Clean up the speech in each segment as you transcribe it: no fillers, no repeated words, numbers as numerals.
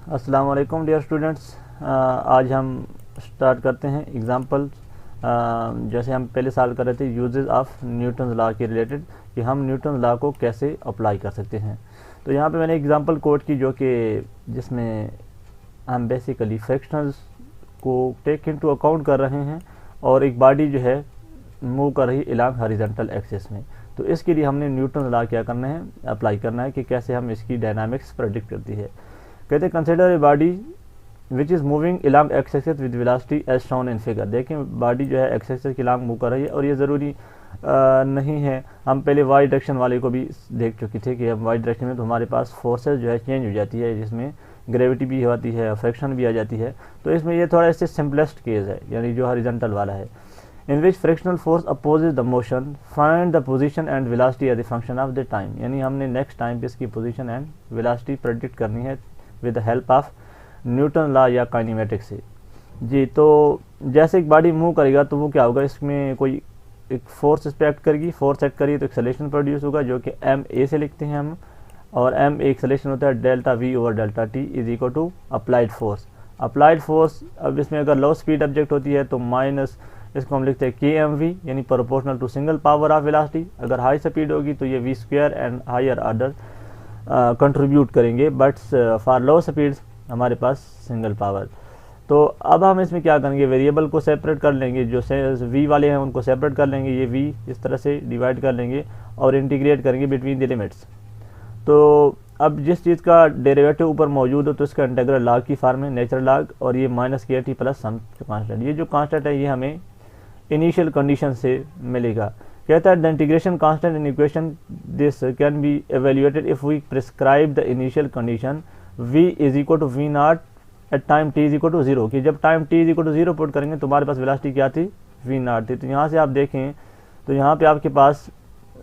अस्सलाम वालेकुम dear students. आज हम स्टार्ट करते हैं एग्जांपल। जैसे हम पहले साल कर रहे थे यूजेस ऑफ न्यूटन लॉ के रिलेटेड, कि हम न्यूटन लॉ को कैसे अप्लाई कर सकते हैं। तो यहाँ पे मैंने एग्जांपल कोट की जो कि जिसमें हम बेसिकली फ्रैक्शंस को टेक इनटू अकाउंट कर रहे हैं और एक बॉडी जो है मूव कर रही अलोंग हॉरिजॉन्टल एक्सिस में। तो इसके लिए हमने न्यूटन लॉ क्या करना है, अप्लाई करना है कि कैसे हम इसकी डायनामिक्स प्रेडिक्ट करती है। कहते हैं consider a body which is moving along X axis with velocity as shown in figure. देखें बॉडी जो है एक्स एक्सिस के अलोंग मूव कर रही है और ये ज़रूरी नहीं है। हम पहले वाई डायरेक्शन वाले को भी देख चुके थे कि हम वाई डायरेक्शन में तो हमारे पास फोर्सेज जो है चेंज हो जाती है, जिसमें ग्रेविटी भी आती है, फ्रिक्शन भी आ जाती है। तो इसमें ये थोड़ा इससे सिंपलेस्ट केस है, यानी जो हॉरिजॉन्टल वाला है, in which frictional force opposes the motion, find the position and velocity as the function of the time. यानी हमने नेक्स्ट टाइम पे इसकी पोजीशन एंड वेलोसिटी प्रेडिक्ट करनी है with the help of Newton law या kinematics से। जी, तो जैसे एक बॉडी मूव करेगा तो वो क्या होगा, इसमें कोई एक फोर्स इस पर एक्ट करेगी, फोर्स एक्ट करिए तो एक्सेलरेशन प्रोड्यूस होगा जो कि एम ए से लिखते हैं हम, और एम ए एक्सेलरेशन होता है delta V over delta T is equal to applied force. Applied force, अब इसमें अगर लो स्पीड ऑब्जेक्ट होती है तो माइनस इसको हम लिखते हैं के एम वी, यानी proportional to single power of velocity. अगर हाई स्पीड होगी तो ये V square and higher order contribute करेंगे, बट फॉर लो स्पीड हमारे पास सिंगल पावर। तो अब हम इसमें क्या करेंगे, वेरिएबल को सेपरेट कर लेंगे, जो वी वाले हैं उनको सेपरेट कर लेंगे, ये वी इस तरह से डिवाइड कर लेंगे और इंटीग्रेट करेंगे बिटवीन द लिमिट्स। तो अब जिस चीज़ का डेरिवेटिव ऊपर मौजूद हो तो इसका इंटीग्रल लॉग की फॉर्म में, नेचुरल लॉग, और ये माइनस के टी प्लस सम कांस्टेंट। ये जो कांस्टेंट है ये हमें इनिशियल कंडीशन से मिलेगा। कहता है the integration constant in equation this can be evaluated if we prescribe the initial condition v is equal to V not at time t is equal to 0, कि जब time t is equal to 0 put करेंगे तो हमारे पास velocity क्या थी, v not थी। तो यहाँ से आप देखें तो यहाँ पे आपके पास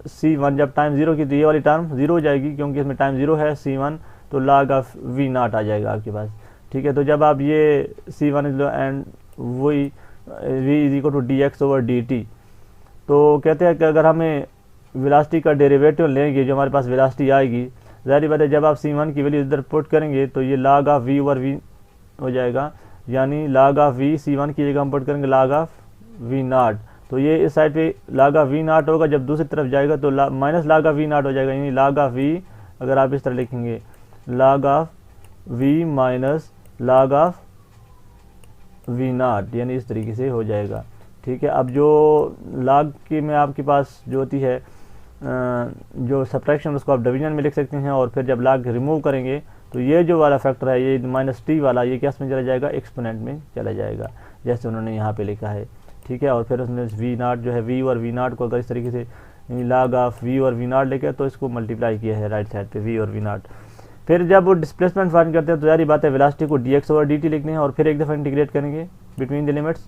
c1 जब टाइम 0 की, तो ये वाली टर्म 0 हो जाएगी क्योंकि इसमें टाइम 0 है c1, तो log ऑफ v नॉट आ जाएगा आपके पास। ठीक है, तो जब आप ये c1 एंड वही v is equal to D X over D T, तो कहते हैं कि अगर हमें वेलोसिटी का डेरिवेटिव लेंगे जो हमारे पास वेलोसिटी आएगी, ज़ाहिर बात है जब आप c1 की वैल्यू इधर पुट करेंगे तो ये log of v over v हो जाएगा, यानी log ऑफ v c1 की जगह हम पुट करेंगे log ऑफ v नॉट। तो ये इस साइड पे log ऑफ v नॉट होगा, जब दूसरी तरफ जाएगा तो minus log of v not हो जाएगा, यानी log ऑफ v अगर आप इस तरह लिखेंगे log of v minus log of v not, यानी इस तरीके से हो जाएगा। ठीक है, अब जो log के में आपके पास जो होती है जो सब्ट्रैक्शन, उसको आप डिवीजन में लिख सकते हैं, और फिर जब log रिमूव करेंगे तो ये जो वाला फैक्टर है, ये माइनस टी वाला, ये क्या में चला जाएगा, एक्सपोनेंट में चला जाएगा, जैसे उन्होंने यहाँ पे लिखा है। ठीक है, और फिर उसमें वी नॉट जो है, वी और वी नॉट को अगर इस तरीके से log ऑफ वी और वी नॉट लेके तो इसको मल्टीप्लाई किया है राइट साइड पे, वी और वी नॉट। फिर जब वो डिस्प्लेसमेंट फाइंड करते हैं तो सारी बात है वेलोसिटी को D X over D T लिखने हैं और फिर एक दफ़ा इंटीग्रेट करेंगे बिटवीन द लिमिट्स।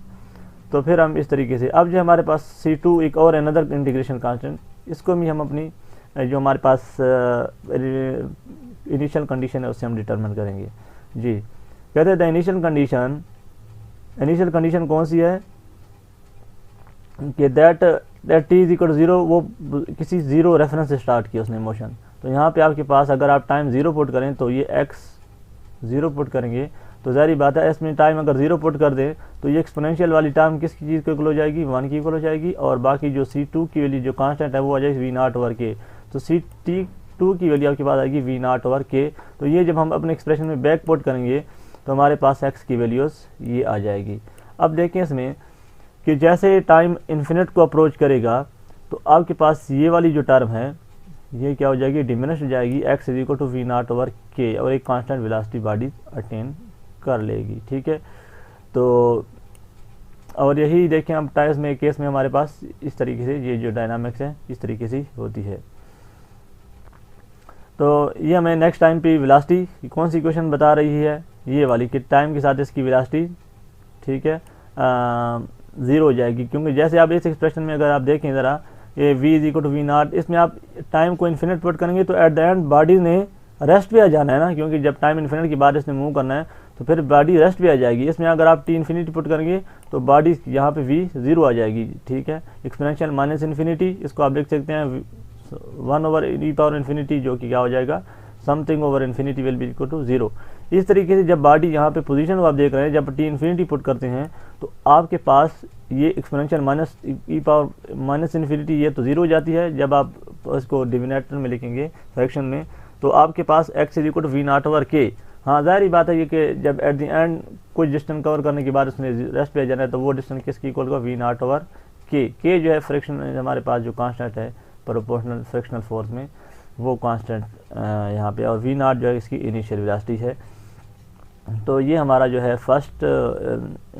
तो फिर हम इस तरीके से, अब जो हमारे पास C2 एक और अनदर इंटीग्रेशन कांस्टेंट, इसको भी हम अपनी जो हमारे पास इनिशियल कंडीशन है उससे हम डिटरमिन करेंगे। जी, कहते हैं द इनिशियल कंडीशन कौन सी है कि that t is equal to 0, वो किसी 0 रेफरेंस से स्टार्ट किया उसने मोशन। तो यहाँ पे आपके पास अगर आप टाइम 0 पुट करें तो ये x 0 पुट करेंगे, तो ज़ाहिर बात है इसमें टाइम अगर 0 पुट कर दें तो ये एक्सपोनेंशियल वाली टर्म किसकी चीज़ को इक्वल हो जाएगी, 1 की इक्वल हो जाएगी, और बाकी जो C2 की वैल्यू जो कांस्टेंट है वो आ जाएगी वी नॉट ओवर के। तो C2 की वैल्यू आपके पास आएगी वी नॉट ओवर के। तो ये जब हम अपने एक्सप्रेशन में बैक पुट करेंगे तो हमारे पास x की वैल्यूज़ ये आ जाएगी। अब देखें इसमें कि जैसे टाइम इन्फिनिट को अप्रोच करेगा तो आपके पास ये वाली जो टर्म है ये क्या हो जाएगी, डिमिनिश हो जाएगी, x is equal to V not over K, और एक कांस्टेंट वेलोसिटी बॉडी अटेन कर लेगी। ठीक है, तो और यही देखें अब टाइम्स में केस में हमारे पास इस तरीके से ये जो डायनामिक्स है इस तरीके से होती है। तो ये हमें नेक्स्ट टाइम पे वेलोसिटी कौन सी इक्वेशन बता रही है, ये वाली, कि टाइम के साथ इसकी वेलोसिटी, ठीक है, 0 हो जाएगी, क्योंकि जैसे आप इस एक्सप्रेशन में अगर आप देखें ज़रा, ये v is equal to V not, इसमें आप टाइम को इन्फिनिट पुट करेंगे तो एट द एंड बॉडी ने रेस्ट पे आ जाना है ना, क्योंकि जब टाइम इन्फिनिट के बाद इसने मूव करना है तो फिर बॉडी रेस्ट पे आ जाएगी। इसमें अगर आप t इन्फिनिटी पुट करेंगे तो बॉडी यहाँ पे v 0 आ जाएगी। ठीक है, एक्सपोनेंशियल माइनस इन्फिनिटी, इसको आप लिख सकते हैं 1 ओवर e पावर इन्फिनिटी, जो कि क्या हो जाएगा something over infinity will be equal to 0। इस तरीके से जब बॉडी यहाँ पे पोजीशन को आप देख रहे हैं, जब टी इन्फिनिटी पुट करते हैं तो आपके पास ये एक्सपोनेंशियल माइनस ई पावर माइनस इन्फिनिटी ये तो 0 हो जाती है। जब आप इसको डिनोमिनेटर में लिखेंगे फ्रैक्शन में तो आपके पास x is equal to V not over K. हाँ जाहिर बात है ये कि जब एट द एंड कुछ डिस्टेंस कवर करने के बाद उसमें रेस्ट पे जाना है तो वो डिस्टेंस किसकी इक्वल होगा, वी नॉट ओवर के जो है फ्रिक्शन हमारे पास जो कांस्टेंट है प्रोपोर्शनल फ्रिक्शनल फोर्स में वो कांस्टेंट यहाँ पे, और वी नॉट जो है इसकी इनिशियल वेलोसिटी है। तो ये हमारा जो है फर्स्ट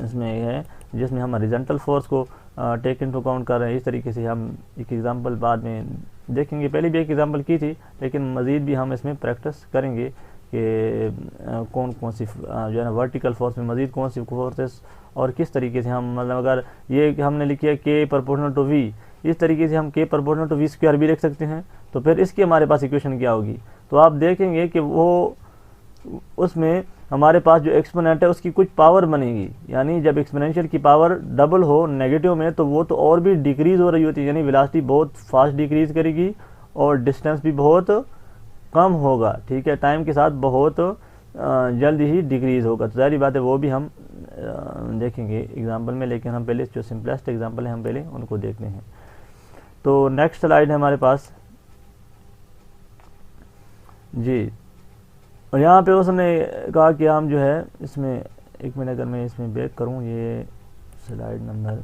इसमें है जिसमें हम हॉरिजॉन्टल फोर्स को टेक इनटू अकाउंट कर रहे हैं। इस तरीके से हम एक एग्जांपल बाद में देखेंगे, पहले भी एक एग्जांपल की थी लेकिन मज़ीद भी हम इसमें प्रैक्टिस करेंगे कि कौन कौन सी जो है ना वर्टिकल फोर्स में मज़ीद कौन सी फोर्सेस और किस तरीके से हम मतलब अगर ये हमने लिखी है के प्रोपोर्शनल टू वी, इस तरीके से हम के प्रोपोर्शनल टू वी स्क्वायर भी लिख सकते हैं। तो फिर इसकी हमारे पास इक्वेशन क्या होगी, तो आप देखेंगे कि वो उसमें हमारे पास जो एक्सपोनेंट है उसकी कुछ पावर बनेगी, यानी जब एक्सपोनेंशियल की पावर डबल हो नेगेटिव में तो वो तो और भी डिक्रीज़ हो रही होती है, यानी वेलोसिटी बहुत फास्ट डिक्रीज़ करेगी और डिस्टेंस भी बहुत कम होगा, ठीक है, टाइम के साथ बहुत जल्दी ही डिक्रीज़ होगा। तो सारी बात है वो भी हम देखेंगे एग्जांपल में, लेकिन हम पहले जो सिंपलेस्ट एग्जांपल है हम पहले उनको देखते हैं। तो नेक्स्ट स्लाइड है हमारे पास जी, और यहाँ पे उसने कहा कि हम जो है इसमें एक मिनट अगर मैं इसमें बैक करूँ, ये स्लाइड नंबर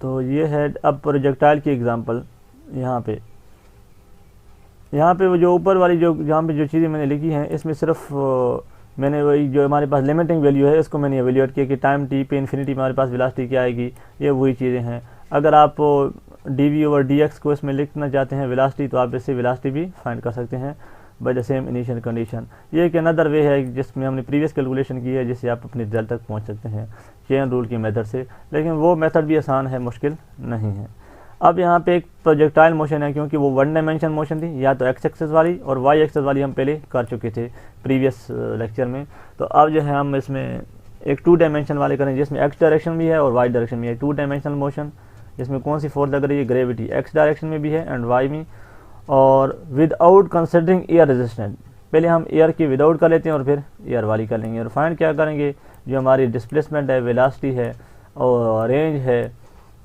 तो ये है अब प्रोजेक्टाइल की एग्जांपल। यहाँ पे वो जो ऊपर वाली जो जहाँ पे जो चीज़ें मैंने लिखी हैं इसमें सिर्फ मैंने वही जो हमारे पास लिमिटिंग वैल्यू है इसको मैंने एवेल्यूएट किया कि टाइम टी पे इन्फिनिटी में हमारे पास वेलोसिटी क्या आएगी, ये वही चीज़ें हैं। अगर आप D V over D X को इसमें लिखना चाहते हैं वेलोसिटी तो आप इससे वेलोसिटी भी फाइंड कर सकते हैं by the same initial condition. ये एक अनदर वे है जिसमें हमने प्रीवियस कैलकुलेशन की है जिससे आप अपने रिजल्ट तक पहुंच सकते हैं चेन रूल की मेथड से, लेकिन वो मेथड भी आसान है, मुश्किल नहीं है। अब यहाँ पे एक प्रोजेक्टाइल मोशन है क्योंकि वो वन डायमेंशन मोशन थी, या तो एक्स एक्सेस वाली और वाई एक्सेस वाली हम पहले कर चुके थे प्रीवियस लेक्चर में। तो अब जो है हम इसमें एक टू डायमेंशन वाले करें जिसमें एक्स डायरेक्शन भी है और वाई डायरेक्शन भी है। टू डायमेंशनल मोशन जिसमें कौन सी फोर्स लग रही है, ग्रेविटी एक्स डायरेक्शन में भी है एंड वाई में, और विदाउट कंसिडरिंग एयर रेजिस्टेंस। पहले हम एयर की विदाउट कर लेते हैं और फिर एयर वाली कर लेंगे, और फाइंड क्या करेंगे, जो हमारी डिस्प्लेसमेंट है, वेलोसिटी है और रेंज है,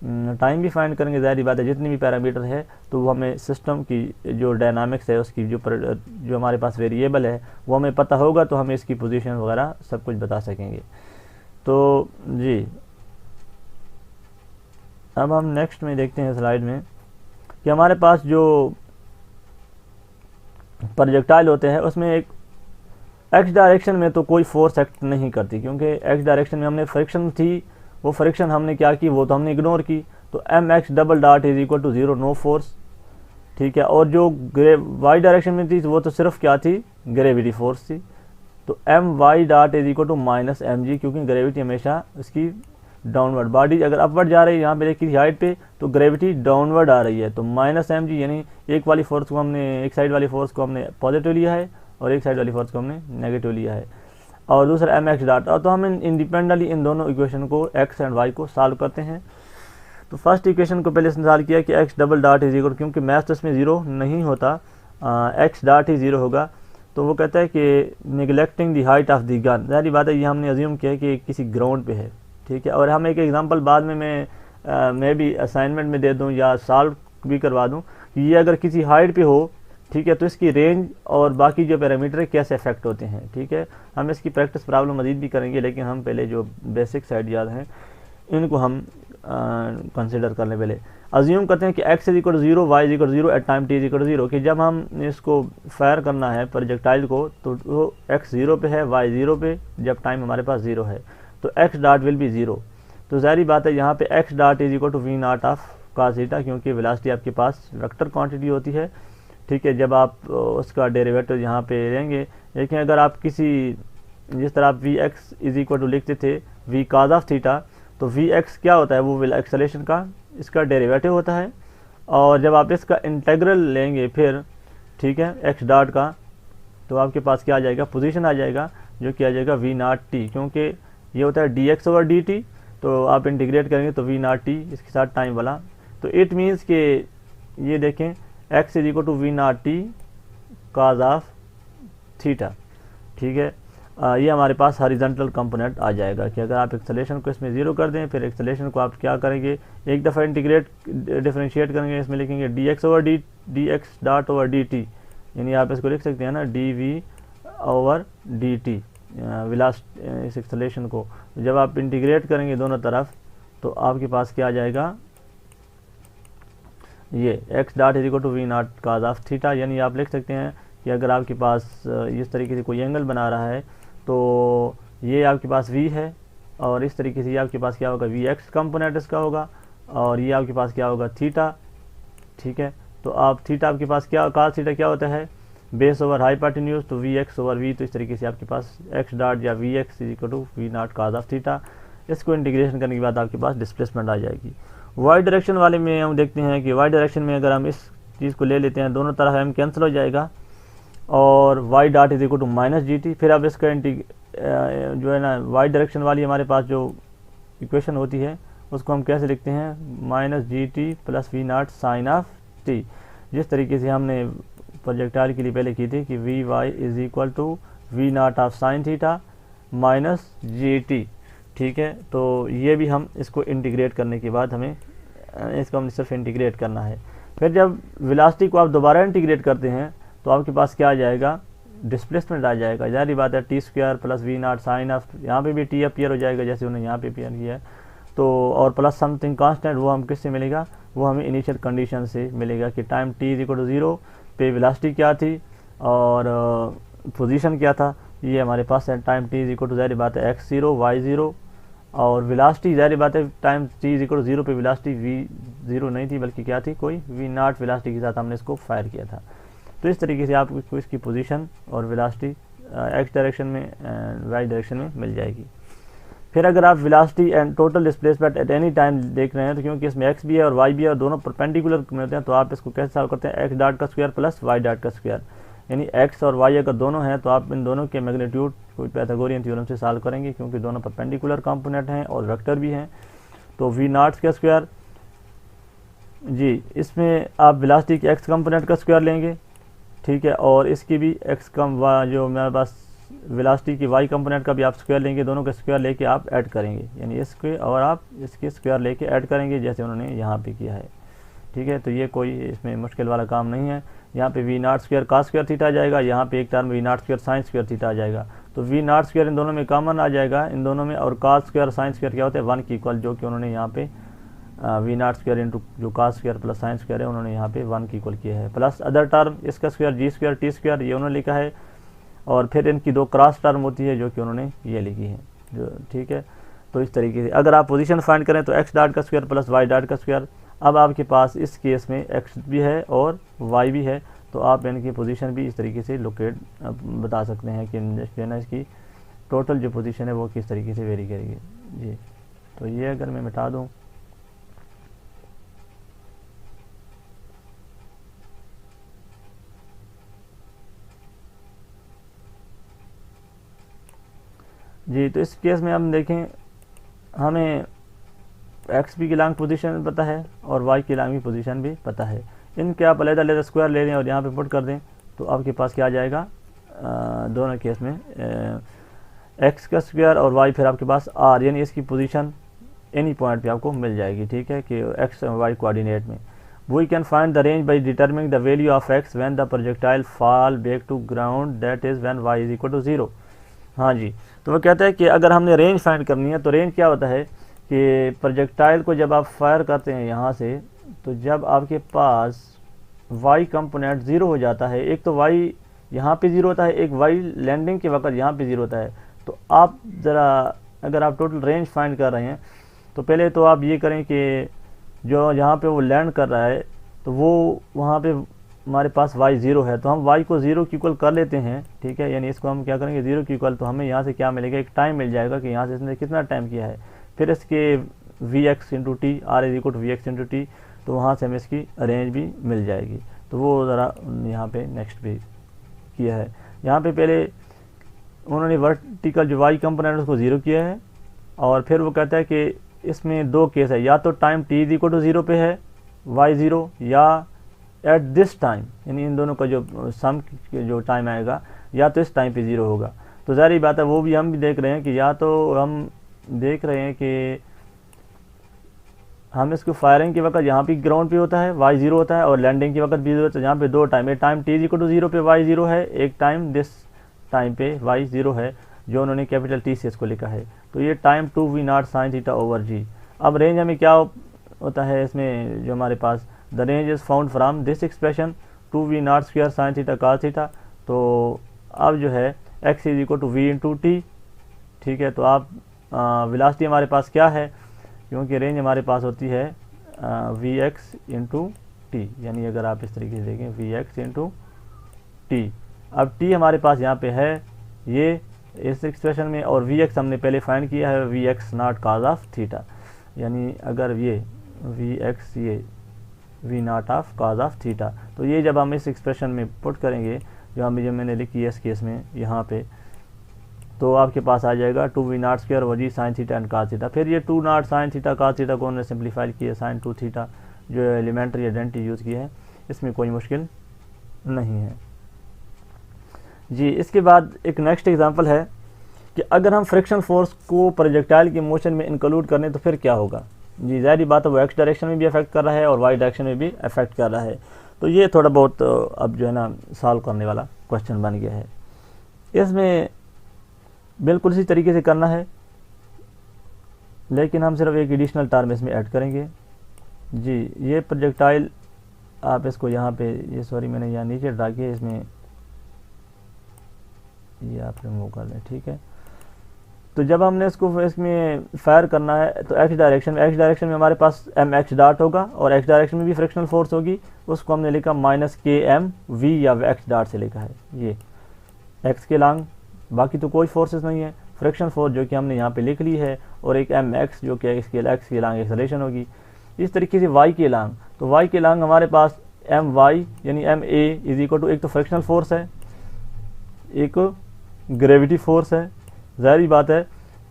टाइम भी फाइंड करेंगे। ज़ाहिर बात है जितनी भी पैरामीटर है तो वो हमें सिस्टम की जो डायनामिक्स है उसकी जो हमारे पास वेरिएबल है वो हमें पता होगा तो हमें इसकी पोजीशन वगैरह सब कुछ बता सकेंगे। तो जी अब हम नेक्स्ट में देखते हैं स्लाइड में कि हमारे पास जो प्रोजेक्टाइल होते हैं उसमें एक एक्स डायरेक्शन में तो कोई फोर्स एक्ट नहीं करती, क्योंकि एक्स डायरेक्शन में हमने फ्रिक्शन थी, वो फ्रिक्शन हमने क्या की, वो तो हमने इग्नोर की। तो M X double dot is equal to 0, no force, ठीक है। और जो वाई डायरेक्शन में थी वो तो सिर्फ क्या थी, ग्रेविटी फोर्स थी। तो M Y dot is equal to minus M G, क्योंकि ग्रेविटी हमेशा इसकी डाउनवर्ड, बॉडी अगर अपवर्ड जा रही है यहाँ पे देखिए हाइट पे तो ग्रेविटी डाउनवर्ड आ रही है, तो माइनस एम जी, यानी एक वाली फोर्स को हमने, एक साइड वाली फोर्स को हमने पॉजिटिव लिया है और एक साइड वाली फोर्स को हमने नेगेटिव लिया है। और दूसरा एम एक्स डॉट, और तो हम इंडिपेंडेंटली इन दोनों इक्वेशन को एक्स एंड वाई को सॉल्व करते हैं। तो फर्स्ट इक्वेशन को पहले सॉल्व किया कि x double dot is equal, क्योंकि मैथ तो इसमें ज़ीरो नहीं होता, एक्स डॉट ही ज़ीरो होगा। तो वो कहता है कि neglecting the height of the gun, ज़ाहिर बात है ये हमने अज्यूम किया कि किसी ग्राउंड पे है, ठीक है। और हम एक एग्जांपल बाद में मैं भी असाइनमेंट में दे दूं या सॉल्व भी करवा दूं कि ये अगर किसी हाइट पे हो, ठीक है, तो इसकी रेंज और बाकी जो पैरामीटर है कैसे अफेक्ट होते हैं, ठीक है। हम इसकी प्रैक्टिस प्रॉब्लम मजीद भी करेंगे, लेकिन हम पहले जो बेसिक्स आइडियाज़ हैं इनको हम कंसिडर कर लें। पहले अज्यूम करते हैं कि x is equal 0, y is equal 0 at time t is equal 0, कि जब हम इसको फायर करना है प्रोजेक्टाइल को तो वो x 0 पे है, y 0 पे, जब टाइम हमारे पास 0 है तो x डॉट विल बी 0। तो ज़ाहिर बात है यहाँ पे x dot is equal to V not of cos theta, क्योंकि वेलोसिटी आपके पास वेक्टर क्वांटिटी होती है, ठीक है। जब आप उसका डेरिवेटिव यहाँ पे लेंगे, लेकिन अगर आप किसी, जिस तरह आप V X is equal to लिखते थे वी काज ऑफ थीटा, तो वी एक्स क्या होता है, वो एक्सेलेरेशन का इसका डेरिवेटिव होता है। और जब आप इसका इंटेग्रल लेंगे फिर, ठीक है, एक्स डॉट का, तो आपके पास क्या आ जाएगा, पोजीशन आ जाएगा, जो क्या आ जाएगा वी नॉट टी, क्योंकि ये होता है D X over D T, तो आप इंटीग्रेट करेंगे तो वी नॉट टी इसके साथ टाइम वाला, तो इट मीन्स कि ये देखें x is equal to V not T cos of theta, ठीक है। ये हमारे पास हॉरिजॉन्टल कंपोनेंट आ जाएगा कि अगर आप एक्सेलरेशन को इसमें ज़ीरो कर दें, फिर एक्सेलरेशन को आप क्या करेंगे, एक दफ़ा इंटीग्रेट डिफरेंशिएट करेंगे, इसमें लिखेंगे D X over D X dot over D T, यानी आप इसको लिख सकते हैं ना D V over D T इस एक्सेलरेशन को। जब आप इंटीग्रेट करेंगे दोनों तरफ तो आपके पास क्या आ जाएगा, ये x dot is equal to V not cos of theta, यानी आप लिख सकते हैं कि अगर आपके पास इस तरीके से कोई एंगल बना रहा है तो ये आपके पास v है, और इस तरीके से ये आपके पास क्या होगा वी एक्स कंपोनेंट इसका होगा, और ये आपके पास क्या होगा थीटा, ठीक है। तो आप थीटा आपके पास क्या काज थीटा क्या होता है, बेस ओवर हाइपोटेन्यूज, तो वी एक्स ओवर वी, तो इस तरीके से आपके पास x डॉट या V X is equal to V not cos of theta. इसको इंटीग्रेशन करने के बाद आपके पास डिस्प्लेसमेंट आ जाएगी। वाई डायरेक्शन वाले में हम देखते हैं कि वाई डायरेक्शन में अगर हम इस चीज़ को ले लेते हैं, दोनों तरफ हम कैंसिल हो जाएगा, और Y dot is equal to minus G T. फिर अब इसका जो है ना वाई डायरेक्शन वाली हमारे पास जो इक्वेशन होती है उसको हम कैसे लिखते हैं, minus G T plus V not sine of T, जिस तरीके से हमने प्रोजेक्टाइल के लिए पहले की थी कि V Y is equal to V not of sine theta minus G T, ठीक है। तो ये भी हम इसको इंटीग्रेट करने के बाद हमें इसको हम सिर्फ इंटीग्रेट करना है। फिर जब वेलोसिटी को आप दोबारा इंटीग्रेट करते हैं तो आपके पास क्या आ जाएगा, डिस्प्लेसमेंट आ जाएगा। जारी बात है T square plus V not sine of, यहाँ पे भी टी अपीयर हो जाएगा जैसे उन्होंने यहाँ पे अपीयर किया है, तो और प्लस समथिंग कांस्टेंट, वो हम किससे मिलेगा, वो हमें इनिशियल कंडीशन से मिलेगा कि time T is equal to 0 पे वेलोसिटी क्या थी और पोजीशन क्या था, ये हमारे पास है। Time T is equal to जारी बात है x0 y0, और वेलोसिटी जारी बात है time T is equal to 0 पे वेलोसिटी v0 नहीं थी बल्कि क्या थी, कोई v नॉट वेलोसिटी के साथ हमने इसको फायर किया था। तो इस तरीके से आपको इसकी पोजीशन और वेलोसिटी x डायरेक्शन में y डायरेक्शन में मिल जाएगी। फिर अगर आप velocity and total displacement at any time देख रहे हैं, तो क्योंकि इसमें x भी है और y भी है और दोनों परपेंडिकुलर में होते हैं, तो आप इसको कैसे सॉल्व करते हैं, x डॉट का स्क्वायर प्लस y डॉट का स्क्वायर, यानी x और y अगर दोनों हैं तो आप इन दोनों के मैग्नीट्यूड को पाइथागोरियन थ्योरम से सॉल्व करेंगे, क्योंकि दोनों परपेंडिकुलर कंपोनेंट हैं और वेक्टर भी हैं। तो v नॉट का स्क्वायर जी, इसमें आप वेलोसिटी के x कंपोनेंट का स्क्वायर लेंगे, ठीक है, और इसकी भी x कम जो मेरे पास वेलोसिटी की y कंपोनेंट का भी आप स्क्वायर लेंगे, दोनों का स्क्वायर लेके आप ऐड करेंगे, यानी इसके और आप इसके स्क्वायर लेके ऐड करेंगे जैसे उन्होंने यहाँ पे किया है, ठीक है। तो ये कोई इसमें मुश्किल वाला काम नहीं है। यहाँ पे V not square cos square theta आ जाएगा, यहाँ पे एक term V not square sine square theta आ जाएगा, तो वी नॉट स्क्वायर इन दोनों में कॉमन आ जाएगा इन दोनों में, और कास स्क्वायर साइन स्क्वायर क्या होता है 1 की इक्वल, जो कि उन्होंने यहाँ पे वी नॉट स्क्वायर इंटू जो cos square plus sine square है उन्होंने यहाँ पे 1 की इक्वल किया है, प्लस अदर टर्म इसका square G square T square ये उन्होंने लिखा है, और फिर इनकी दो क्रॉस टर्म होती है जो कि उन्होंने ये लिखी है जो, ठीक है। तो इस तरीके से अगर आप पोजीशन फाइंड करें तो x डॉट का स्क्वायर प्लस y डॉट का स्क्वायर, अब आपके पास इस केस में x भी है और y भी है, तो आप इनकी पोजीशन भी इस तरीके से लोकेट बता सकते हैं कि जो है ना इसकी टोटल जो पोजीशन है वो किस तरीके से वेरी करेगी जी। तो ये अगर मैं मिटा दूँ जी, तो इस केस में हम देखें हमें एक्स भी की लॉन्ग पोजीशन पता है और वाई की लॉन्ग भी पोजीशन भी पता है, इनके आप अलग-अलग स्क्वायर ले लें और यहाँ पे पुट कर दें तो आपके पास क्या आ जाएगा, दोनों केस में एक्स का स्क्वायर और वाई, फिर आपके पास आर, यानी इसकी पोजीशन एनी पॉइंट पे आपको मिल जाएगी, ठीक है, कि एक्स और वाई कोऑर्डिनेट में। We can find the range by determining the value of X when the projectile fall back to ground that is when Y is equal to 0। हाँ जी, तो वो कहता है कि अगर हमने रेंज फाइंड करनी है तो रेंज क्या होता है कि प्रोजेक्टाइल को जब आप फायर करते हैं यहाँ से, तो जब आपके पास y कंपोनेंट 0 हो जाता है, एक तो y यहाँ पे 0 होता है, एक y लैंडिंग के वक्त यहाँ पे 0 होता है, तो आप ज़रा अगर आप टोटल रेंज फाइंड कर रहे हैं तो पहले तो आप ये करें कि जो जहाँ पे वो लैंड कर रहा है तो वो वहाँ पे हमारे पास y 0 है, तो हम y को 0 की इक्वल कर लेते हैं, ठीक है, यानी इसको हम क्या करेंगे 0 की इक्वल, तो हमें यहाँ से क्या मिलेगा, एक टाइम मिल जाएगा कि यहाँ से इसने कितना टाइम किया है, फिर इसके V X into T, R is equal to V X into T, तो वहाँ से हमें इसकी रेंज भी मिल जाएगी। तो वो ज़रा यहाँ पे नेक्स्ट भी किया है, यहाँ पे पहले उन्होंने वर्टिकल जो y कंपोनेंट उसको 0 किया है, और फिर वो कहता है कि इसमें दो केस है, या तो time t is equal to 0 पे है y 0, या एट दिस टाइम, यानी इन दोनों का जो सम जो टाइम आएगा या तो इस टाइम पे 0 होगा। तो ज़ाहिर बात है वो भी हम भी देख रहे हैं कि या तो हम देख रहे हैं कि हम इसको फायरिंग के वक्त यहाँ पे ग्राउंड पे होता है y 0 होता है, और लैंडिंग के वक्त भी 0 होता है। यहाँ पे दो टाइम, एक टाइम t इक्वल टू 0 पे y 0 है, एक टाइम दिस टाइम पे y 0 है, जो उन्होंने कैपिटल T से इसको लिखा है। तो ये time 2v0 sin theta over g। अब रेंज हमें क्या होता है इसमें जो हमारे पास, the range is found from this expression 2v0 स्क्वायर sin थीटा cos थीटा। तो अब जो है x is equal to v into T, ठीक है। तो आप वेलोसिटी हमारे पास क्या है, क्योंकि रेंज हमारे पास होती है वी एक्स इंटू टी, यानी अगर आप इस तरीके से देखें वी एक्स इंटू टी। अब टी हमारे पास यहाँ पे है ये इस एक्सप्रेशन में, और वी एक्स हमने पहले फाइंड किया है V X not cos of theta, यानी अगर ये वी एक्स ये V not of cos of theta. तो ये जब हम इस एक्सप्रेशन में पुट करेंगे जो मैंने लिखी है इस केस में यहाँ पे, तो आपके पास आ जाएगा 2v0 स्क्वायर वजी sine theta and cause theta. फिर ये 2 साइन थीटा काज थीटा को उन्होंने सिंप्लीफाई किया साइन 2 थीटा, जो एलिमेंट्री आइडेंटिटी यूज़ की है, इसमें कोई मुश्किल नहीं है जी। इसके बाद एक नेक्स्ट एग्जांपल है कि अगर हम फ्रिक्शन फोर्स को प्रोजेक्टाइल के मोशन में इंक्लूड करें तो फिर क्या होगा जी। ज़ाहिर बात है वो एक्स डायरेक्शन में भी अफेक्ट कर रहा है और वाई डायरेक्शन में भी अफेक्ट कर रहा है। तो ये थोड़ा बहुत अब जो है ना सॉल्व करने वाला क्वेश्चन बन गया है। इसमें बिल्कुल इसी तरीके से करना है, लेकिन हम सिर्फ एक एडिशनल टर्म इसमें ऐड करेंगे जी। ये प्रोजेक्टाइल आप इसको यहाँ पे ये सॉरी मैंने यहाँ नीचे ड्रा किया, इसमें ये आप रिमूव कर लें, ठीक है। तो जब हमने इसको इसमें फायर करना है तो एक्स डायरेक्शन में हमारे पास एम एक्स डॉट होगा, और एक्स डायरेक्शन में भी फ्रिक्शनल फोर्स होगी, उसको हमने लिखा माइनस के एम वी या एक्स डॉट से लिखा है ये एक्स के लॉन्ग, बाकी तो कोई फोर्सेस नहीं है। फ्रिक्शन फोर्स जो कि हमने यहाँ पे लिख ली है, और एक एम एक्स जो कि एक्स के लॉन्ग एक्सेलरेशन होगी। इस तरीके से वाई के लॉन्ग, तो वाई के लॉन्ग हमारे पास एम वाई यानी M A is equal to, एक तो फ्रिक्शनल फोर्स है, एक ग्रेविटी फोर्स है। ज़ाहिर बात है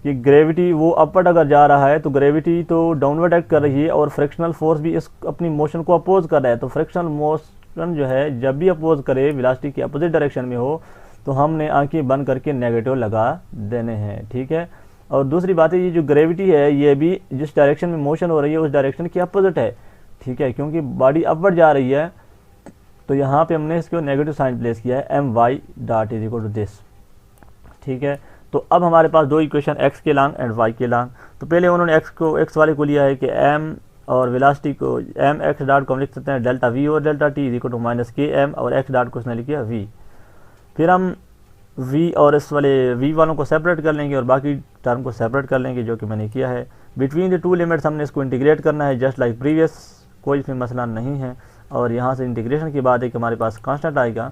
कि ग्रेविटी वो अपवर्ड अगर जा रहा है तो ग्रेविटी तो डाउनवर्ड एक्ट कर रही है, और फ्रिक्शनल फोर्स भी इस अपनी मोशन को अपोज कर रहा है। तो फ्रिक्शनल मोशन जो है जब भी अपोज करे वेलोसिटी के अपोजिट डायरेक्शन में हो, तो हमने आंखें बंद करके नेगेटिव लगा देने हैं, ठीक है। और दूसरी बात है ये जो ग्रेविटी है ये भी जिस डायरेक्शन में मोशन हो रही है उस डायरेक्शन के अपोजिट है, ठीक है, क्योंकि बॉडी अपवर्ड जा रही है। तो यहाँ पे हमने इसको नेगेटिव साइन प्लेस किया है, M Y dot is equal to this, ठीक है। तो अब हमारे पास दो इक्वेशन एक्स के लॉन्ग एंड वाई के लॉन्ग। तो पहले उन्होंने एक्स वाले को लिया है कि एम और वेलोसिटी को एम एक्स डॉट को हम लिख सकते हैं डेल्टा वी और delta T is equal to minus K M, और एक्स डॉट को उसने लिखा वी। फिर हम v और इस वाले v वालों को सेपरेट कर लेंगे और बाकी टर्म को सेपरेट कर लेंगे, जो कि मैंने किया है। बिटवीन द टू लिमिट्स हमने इसको इंटीग्रेट करना है जस्ट लाइक प्रीवियस, कोई इसमें मसला नहीं है। और यहाँ से इंटीग्रेशन के बाद एक हमारे पास कांस्टेंट आएगा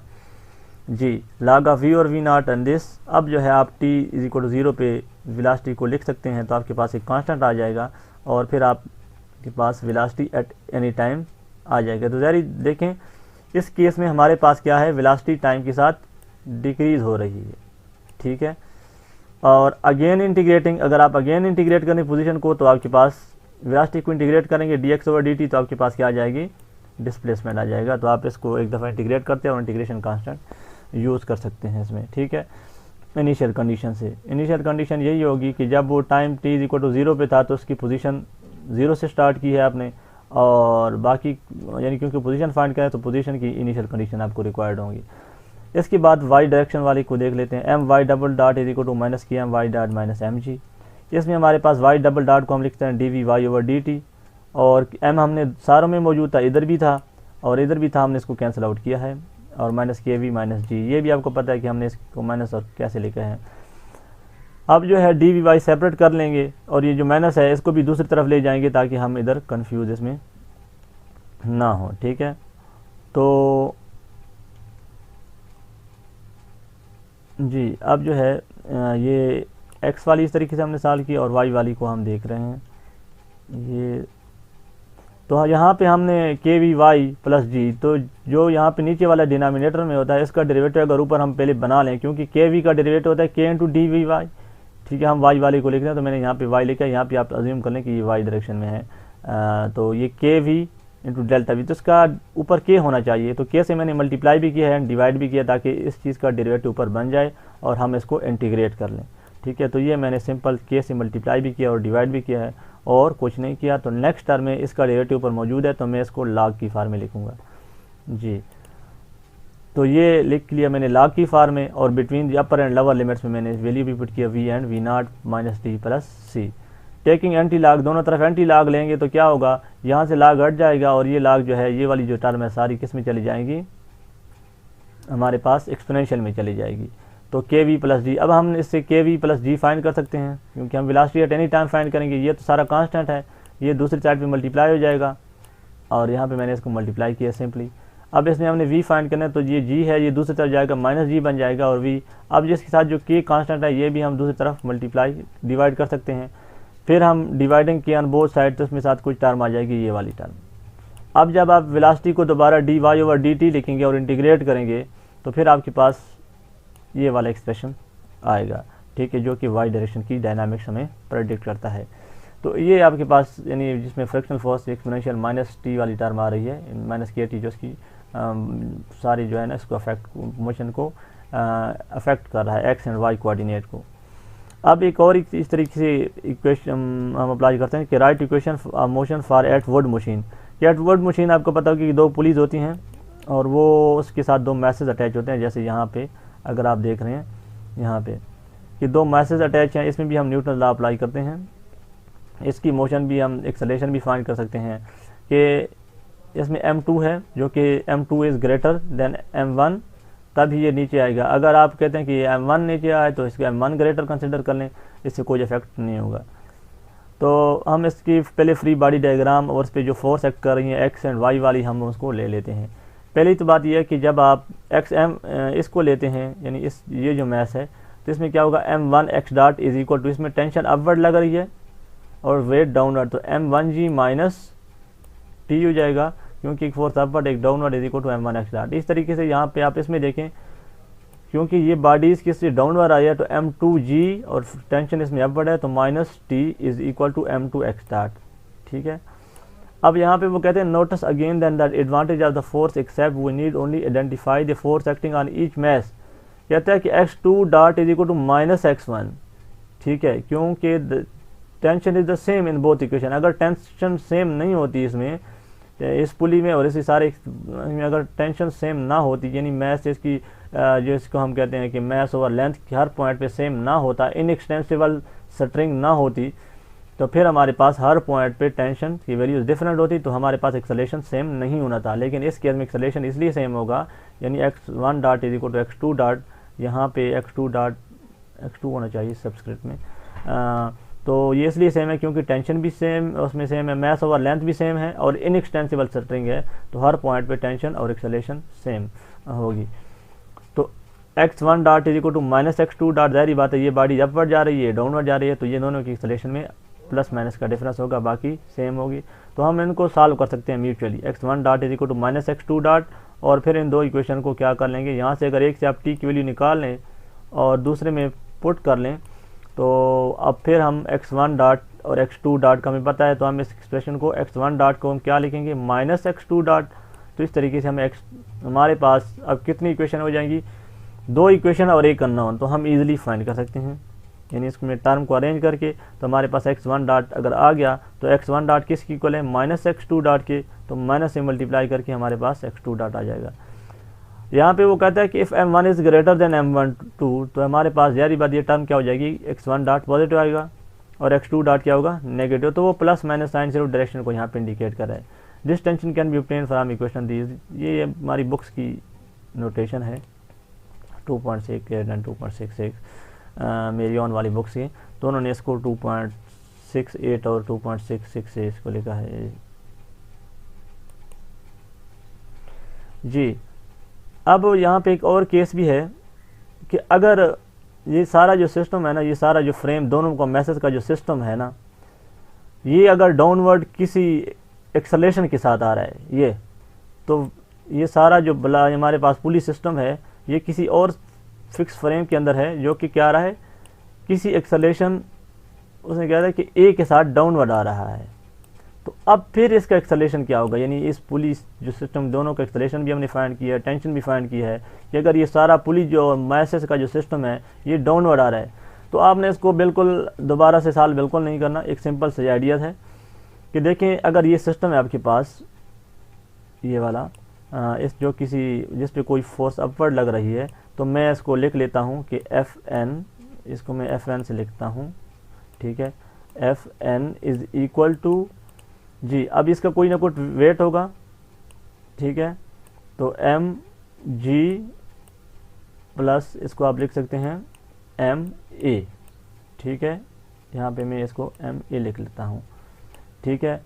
जी, log ऑफ v और v नॉट एंड दिस। अब जो है आप t इज इक्वल टू 0 पे वेलोसिटी को लिख सकते हैं, तो आपके पास एक कांस्टेंट आ जाएगा, और फिर आपके पास वेलोसिटी एट एनी टाइम आ जाएगा। तो ज़ाहिर देखें इस केस में हमारे पास क्या है, वेलोसिटी टाइम के साथ डिक्रीज़ हो रही है, ठीक है। और अगेन इंटीग्रेटिंग, अगर आप अगेन इंटीग्रेट करें पोजीशन को, तो आपके पास वेलोसिटी को इंटीग्रेट करेंगे dx ओवर dt, तो आपके पास क्या आ जाएगी, डिस्प्लेसमेंट आ जाएगा। तो आप इसको एक दफ़ा इंटीग्रेट करते हैं और इंटीग्रेशन कांस्टेंट यूज़ कर सकते हैं इसमें, ठीक है। इनिशियल कंडीशन से, इनिशियल कंडीशन यही होगी कि जब वो time t is equal to 0 पे था तो उसकी पोजीशन 0 से स्टार्ट की है आपने, और बाकी यानी क्योंकि पोजीशन फाइंड करें तो पोजीशन की इनिशियल कंडीशन आपको रिक्वायर्ड होंगी। इसके बाद वाई डायरेक्शन वाली को देख लेते हैं, M Y double dot is equal to minus K M Y dot minus M G. इसमें हमारे पास वाई डबल डॉट को हम लिखते हैं D V Y over D T, और एम हमने सारों में मौजूद था, इधर भी था और इधर भी था, हमने इसको कैंसिल आउट किया है, और माइनस के वी माइनस जी। ये भी आपको पता है कि हमने इसको माइनस और कैसे लिखा है। अब जो है डी वी वाई सेपरेट कर लेंगे, और ये जो माइनस है इसको भी दूसरी तरफ ले जाएंगे ताकि हम इधर कन्फ्यूज इसमें ना हो, ठीक है। तो जी अब जो है ये x वाली इस तरीके से हमने सॉल्व की, और y वाली को हम देख रहे हैं ये। तो यहाँ पे हमने के वी वाई प्लस जी, तो जो यहाँ पे नीचे वाला डिनोमिनेटर में होता है इसका डेरिवेटिव अगर ऊपर हम पहले बना लें, क्योंकि के वी का डेरिवेटिव होता है के इंटू डी वी वाई, ठीक है, हम वाई वाले को लिख रहे हैं तो मैंने यहाँ पे वाई लिखा है, यहाँ पे आप अज्यूम कर लें कि ये वाई डायरेक्शन में है। तो ये के वी इंटू डेल्टा वी, तो इसका ऊपर के होना चाहिए, तो के से मैंने मल्टीप्लाई भी किया है, डिवाइड भी किया ताकि इस चीज़ का डेरिवेटिव ऊपर बन जाए और हम इसको इंटीग्रेट कर लें। ठीक है, तो ये मैंने सिंपल के से मल्टीप्लाई भी किया और डिवाइड भी किया है और कुछ नहीं किया। तो नेक्स्ट टर्म में इसका डेरिवेटिव ऊपर मौजूद है तो मैं इसको log की फार्म में लिखूँगा जी। तो ये लिख लिया मैंने log की फार्म में, और between the upper and lower limits में मैंने वैल्यू भी पुट किया V and V not minus D plus C. Taking anti log, दोनों तरफ एंटी लॉग लेंगे तो क्या होगा, यहाँ से लॉग हट जाएगा और ये लॉग जो है, ये वाली जो टर्म है सारी किस में चली जाएंगी, हमारे पास एक्सपोनेंशियल में चली जाएगी। तो के वी प्लस डी, अब हम इससे के वी प्लस डी फाइंड कर सकते हैं क्योंकि हम velocity at any time find करेंगे। ये तो सारा कांस्टेंट है, ये दूसरी साइड पे मल्टीप्लाई हो जाएगा और यहाँ पे मैंने इसको मल्टीप्लाई किया सिंपली। अब इसमें हमने v फाइंड करना है तो ये g है, ये दूसरी तरफ जाएगा माइनस जी बन जाएगा और v, अब जिसके साथ जो k कांस्टेंट है ये भी हम दूसरी तरफ मल्टीप्लाई डिवाइड कर सकते हैं। फिर हम डिवाइडिंग किया ऑन बोथ साइड तो इसमें साथ कुछ टर्म आ जाएगी, ये वाली टर्म। अब जब आप वेलोसिटी को दोबारा dy ओवर dt लिखेंगे और इंटीग्रेट करेंगे तो फिर आपके पास ये वाला एक्सप्रेशन आएगा। ठीक है, जो कि y डायरेक्शन की डायनामिक्स हमें प्रेडिक्ट करता है। तो ये आपके पास यानी जिसमें fractional force exponential minus T वाली टर्म आ रही है, माइनस के टी, जो इसकी सारी जो है ना इसको अफेक्ट, मोशन को अफेक्ट कर रहा है, एक्स एंड वाई कोऑर्डिनेट को। अब एक और इस तरीके से इक्वेशन हम अप्लाई करते हैं कि write equation motion for Atwood machine. Atwood machine आपको पता होगा कि दो पुलीज होती हैं और वो उसके साथ दो मैसेज अटैच होते हैं। जैसे यहाँ पे अगर आप देख रहे हैं यहाँ पे कि दो मैसेज अटैच हैं, इसमें भी हम न्यूटन लॉ अप्लाई करते हैं। इसकी मोशन भी हम एक्सेलरेशन भी फाइंड कर सकते हैं कि इसमें m2 है जो कि m2 is greater than m1, तभी ये नीचे आएगा। अगर आप कहते हैं कि m1 नीचे आए तो इसको m1 ग्रेटर कंसिडर कर लें, इससे कोई इफेक्ट नहीं होगा। तो हम इसकी पहले फ्री बॉडी डायग्राम और उस पर जो फोर्स एक्ट कर रही है एक्स एंड वाई वाली, हम उसको ले लेते हैं। पहली तो बात यह है कि जब आप एक्स एम इसको लेते हैं यानी इस ये जो मैस है तो इसमें क्या होगा, m1 x dot is equal to, इसमें टेंशन अपवर्ड लग रही है और वेट डाउनवर्ड, तो m1g माइनस टी हो जाएगा क्योंकि एक फोर्स अपवर्ड एक downward is equal to m1 x dot. इस तरीके से यहाँ पे आप इसमें देखें क्योंकि ये बॉडीज किससे डाउनवर्ड आई है तो m2g और टेंशन इसमें अपवर्ड है तो minus T is equal to m2 x dot. ठीक है, अब यहाँ पे वो कहते हैं notice again than that advantage of the force except we need only identify the force acting on each mass. कहता है कि x2 dot is equal to minus x1। ठीक है, क्योंकि tension is the same in both equation. अगर tension same नहीं होती इसमें, इस पुली में और इसी सारे में अगर टेंशन सेम ना होती यानी मैस इसकी जो इसको हम कहते हैं कि मैस ओवर लेंथ की हर पॉइंट पे सेम ना होता, इनएक्सटेंसिबल स्ट्रिंग ना होती, तो फिर हमारे पास हर पॉइंट पे टेंशन की वैल्यूज डिफरेंट होती, तो हमारे पास एक्सेलरेशन सेम नहीं होना था। लेकिन इस केस में एक्सेलरेशन इसलिए सेम होगा यानी x1 dot is equal to x2 dot, यहाँ पे x2 होना चाहिए सब्सक्रिप्ट में, तो ये इसलिए सेम है क्योंकि टेंशन भी सेम उसमें सेम है, मैस ओवर लेंथ भी सेम है और इनएक्सटेंसिबल स्ट्रिंग है, तो हर पॉइंट पे टेंशन और एक्सेलरेशन सेम होगी। तो x1 dot is equal to minus x2 dot, जाहिर बात है ये बॉडी अपवर्ड जा रही है डाउनवर्ड जा रही है, तो ये दोनों की एक्सेलरेशन में प्लस माइनस का डिफरेंस होगा, बाकी सेम होगी। तो हम इनको सॉल्व कर सकते हैं mutually, x1 dot is equal to minus x2 dot, और फिर इन दो इक्वेशन को क्या कर लेंगे, यहाँ से अगर एक से आप t की वैल्यू निकाल लें और दूसरे में पुट कर लें तो अब फिर हम x1 डॉट और x2 डॉट का हमें पता है, तो हम इस एक्सप्रेशन को x1 डॉट को हम क्या लिखेंगे माइनस x2 डॉट। तो इस तरीके से हमें हमारे पास अब कितनी इक्वेशन हो जाएंगी, दो इक्वेशन और एक अननोन, तो हम इजीली फाइंड कर सकते हैं। यानी इसमें टर्म को अरेंज करके तो हमारे पास x1 डॉट अगर आ गया तो x1 डॉट किसकी इक्वल है माइनस x2 डॉट के, तो माइनस से मल्टीप्लाई करके हमारे पास x2 डॉट आ जाएगा। यहाँ पे वो कहता है कि if m1 is greater than m1 2, तो हमारे पास जारी बात ये टर्म क्या हो जाएगी, x1 डॉट पॉजिटिव आएगा और x2 डॉट क्या होगा नेगेटिव, तो वो प्लस माइनस साइन सिर्फ डायरेक्शन को यहाँ पे इंडिकेट कर रहा है। This tension can be obtain from equation these, ये हमारी बुक्स की नोटेशन है 2.6 एंड 2.66 मेरी ऑन वाली बुक्स की, तो उन्होंने इसको 2.68 और 2.66 से इसको लिखा है जी। अब यहाँ पे एक और केस भी है कि अगर ये सारा जो सिस्टम है ना, ये सारा जो फ्रेम दोनों का मैसेज का जो सिस्टम है ना, ये अगर डाउनवर्ड किसी एक्सेलरेशन के साथ आ रहा है ये, तो ये सारा जो बला हमारे पास पुली सिस्टम है ये किसी और फिक्स फ्रेम के अंदर है जो कि क्या आ रहा है किसी एक्सेलरेशन उसने कहा था कि ए के साथ डाउनवर्ड आ रहा है, तो अब फिर इसका एक्सेलरेशन क्या होगा, यानी इस पुली जो सिस्टम दोनों का एक्सेलरेशन भी हमने फाइंड किया है, टेंशन भी फाइंड किया है कि अगर ये सारा पुली जो मैसेज का जो सिस्टम है ये डाउनवर्ड आ रहा है, तो आपने इसको बिल्कुल दोबारा से सॉल्व बिल्कुल नहीं करना। एक सिंपल से आइडिया है कि देखें अगर ये सिस्टम है आपके पास ये वाला इस जो किसी जिस पे कोई फोर्स अपवर्ड लग रही है, तो मैं इसको लिख लेता हूँ कि एफ एन, इसको मैं एफ एन से लिखता हूँ, ठीक है, F N is equal to G. अब इसका कोई ना कोई वेट होगा, ठीक है, तो एम जी प्लस इसको आप लिख सकते हैं एम ए, ठीक है, यहाँ पे मैं इसको एम ए लिख लेता हूँ, ठीक है।